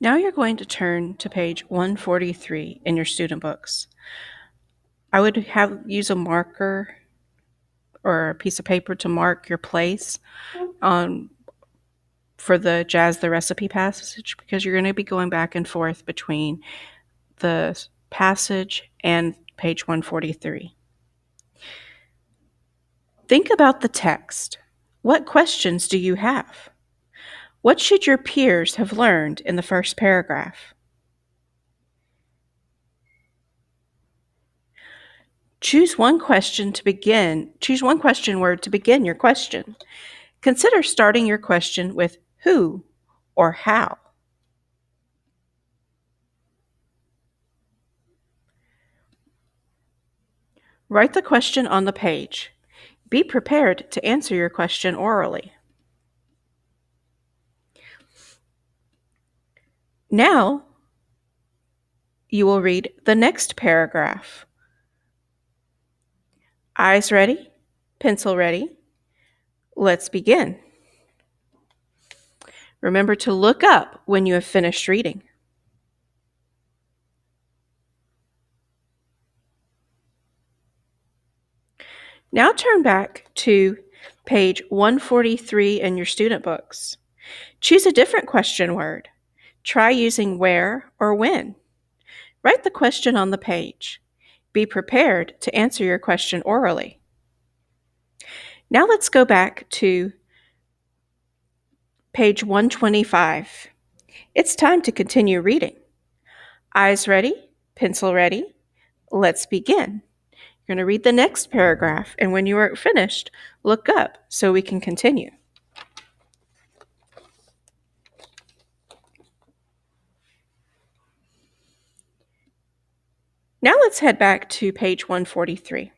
Now you're going to turn to page 143 in your student books. I would use a marker or a piece of paper to mark your place for the Jazz the Recipe passage, because you're going to be going back and forth between the passage and page 143. Think about the text. What questions do you have? What should your peers have learned in the first paragraph? Choose one question word to begin your question. Consider starting your question with who or how. Write the question on the page. Be prepared to answer your question orally. Now, you will read the next paragraph. Eyes ready? Pencil ready? Let's begin. Remember to look up when you have finished reading. Now turn back to page 143 in your student books. Choose a different question word. Try using where or when. Write the question on the page. Be prepared to answer your question orally. Now let's go back to page 125. It's time to continue reading. Eyes ready? Pencil ready? Let's begin. You're going to read the next paragraph, and when you are finished, look up so we can continue. Now let's head back to page 143.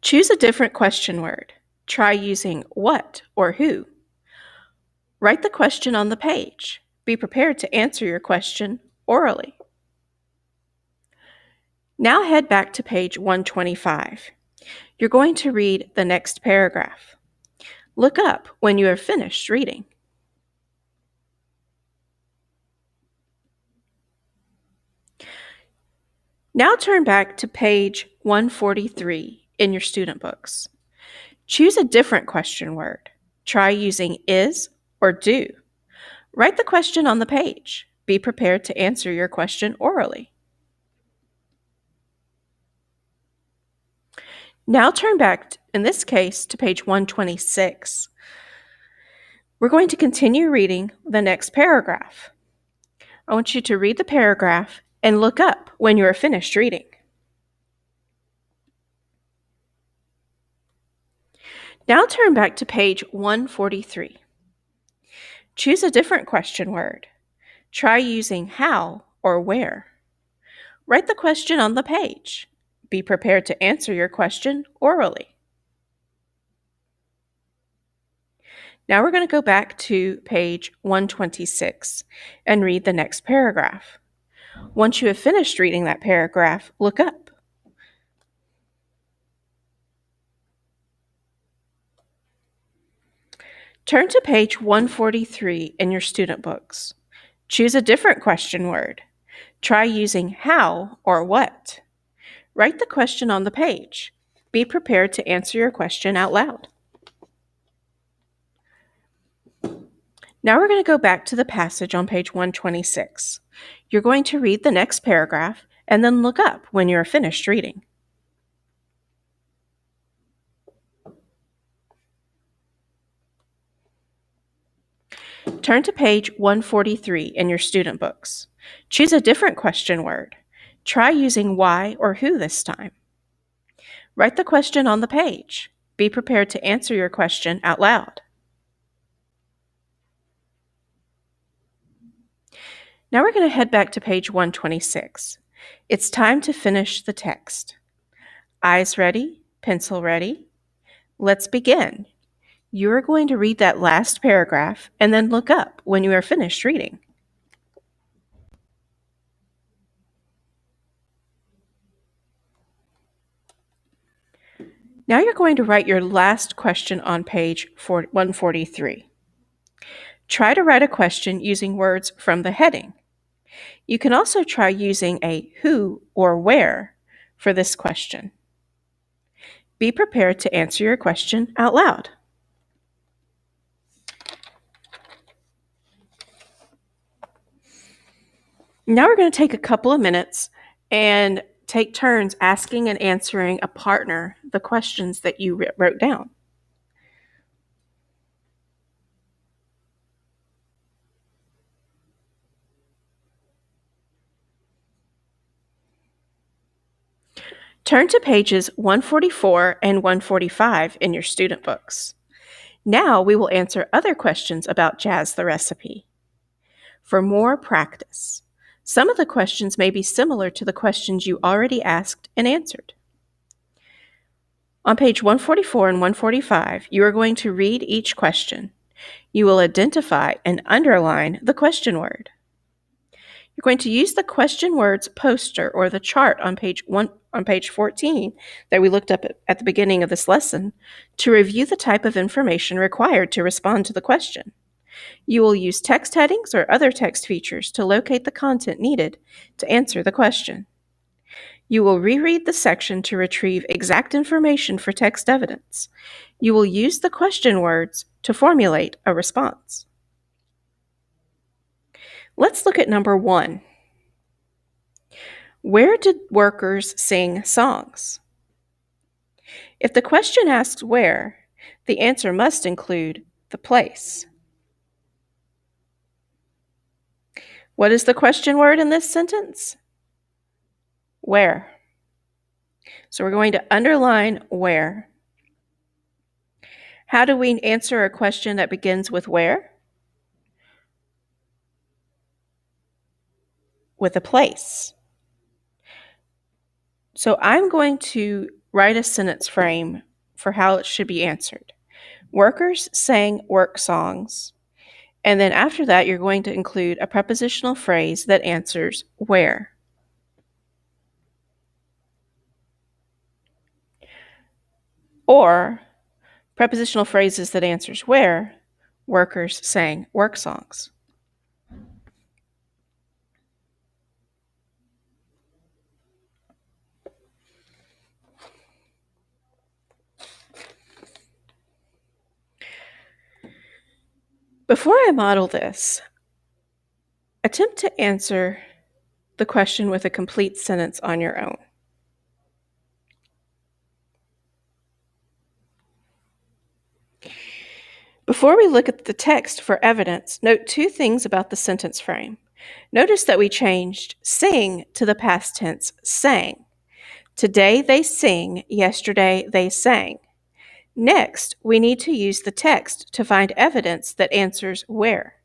Choose a different question word. Try using what or who. Write the question on the page. Be prepared to answer your question orally. Now head back to page 125. You're going to read the next paragraph. Look up when you are finished reading. Now turn back to page 143 in your student books. Choose a different question word. Try using is or do. Write the question on the page. Be prepared to answer your question orally. Now turn back, in this case, to page 126. We're going to continue reading the next paragraph. I want you to read the paragraph and look up when you are finished reading. Now turn back to page 143. Choose a different question word. Try using how or where. Write the question on the page. Be prepared to answer your question orally. Now we're going to go back to page 126 and read the next paragraph. Once you have finished reading that paragraph, look up. Turn to page 143 in your student books. Choose a different question word. Try using how or what. Write the question on the page. Be prepared to answer your question out loud. Now we're going to go back to the passage on page 126. You're going to read the next paragraph and then look up when you are finished reading. Turn to page 143 in your student books. Choose a different question word. Try using why or who this time. Write the question on the page. Be prepared to answer your question out loud. Now we're going to head back to page 126. It's time to finish the text. Eyes ready? Pencil ready? Let's begin. You are going to read that last paragraph and then look up when you are finished reading. Now you're going to write your last question on page 143. Try to write a question using words from the heading. You can also try using a who or where for this question. Be prepared to answer your question out loud. Now we're going to take a couple of minutes and take turns asking and answering a partner the questions that you wrote down. Turn to pages 144 and 145 in your student books. Now we will answer other questions about Jazz the Recipe. For more practice, some of the questions may be similar to the questions you already asked and answered. On page 144 and 145, you are going to read each question. You will identify and underline the question word. You're going to use the question words poster or the chart on page 14 that we looked up at the beginning of this lesson to review the type of information required to respond to the question. You will use text headings or other text features to locate the content needed to answer the question. You will reread the section to retrieve exact information for text evidence. You will use the question words to formulate a response. Let's look at number 1. Where did workers sing songs? If the question asks where, the answer must include the place. What is the question word in this sentence? Where. So we're going to underline where. How do we answer a question that begins with where? With a place. So I'm going to write a sentence frame for how it should be answered. Workers sang work songs. And then after that, you're going to include a prepositional phrase that answers where. Or prepositional phrases that answers where, workers sang work songs. Before I model this, attempt to answer the question with a complete sentence on your own. Before we look at the text for evidence, note 2 things about the sentence frame. Notice that we changed sing to the past tense sang. Today they sing, yesterday they sang. Next, we need to use the text to find evidence that answers where.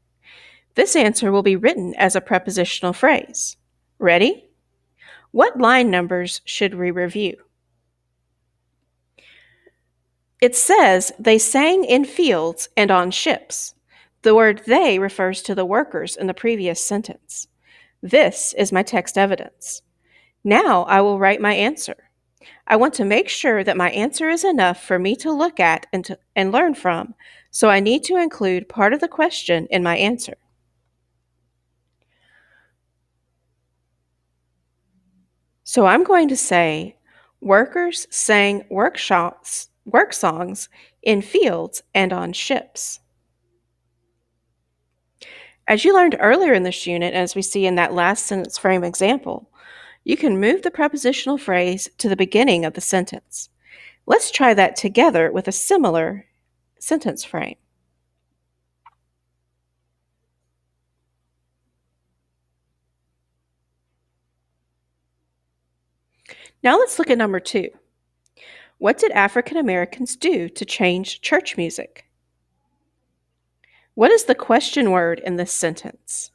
This answer will be written as a prepositional phrase. Ready? What line numbers should we review? It says they sang in fields and on ships. The word they refers to the workers in the previous sentence. This is my text evidence. Now I will write my answer. I want to make sure that my answer is enough for me to look at and learn from, so I need to include part of the question in my answer. So I'm going to say, workers sang work songs in fields and on ships. As you learned earlier in this unit, as we see in that last sentence frame example, you can move the prepositional phrase to the beginning of the sentence. Let's try that together with a similar sentence frame. Now let's look at number 2. What did African Americans do to change church music? What is the question word in this sentence?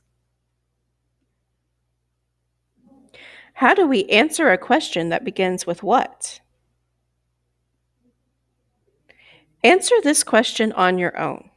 How do we answer a question that begins with what? Answer this question on your own.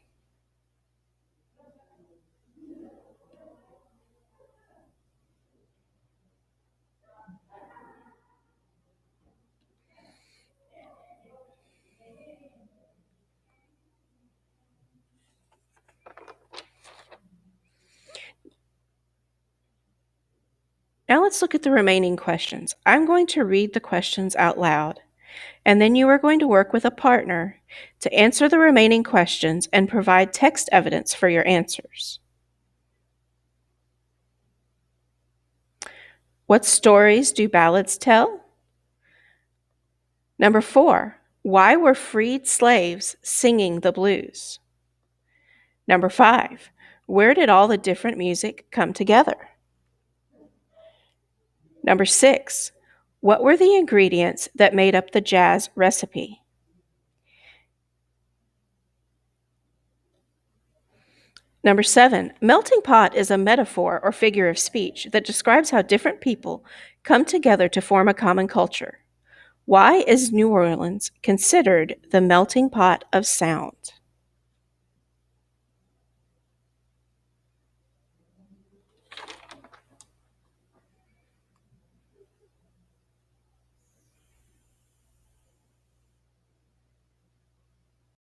Now let's look at the remaining questions. I'm going to read the questions out loud, and then you are going to work with a partner to answer the remaining questions and provide text evidence for your answers. What stories do ballads tell? Number 4, why were freed slaves singing the blues? Number 5, where did all the different music come together? Number 6, what were the ingredients that made up the jazz recipe? Number 7, melting pot is a metaphor or figure of speech that describes how different people come together to form a common culture. Why is New Orleans considered the melting pot of sound?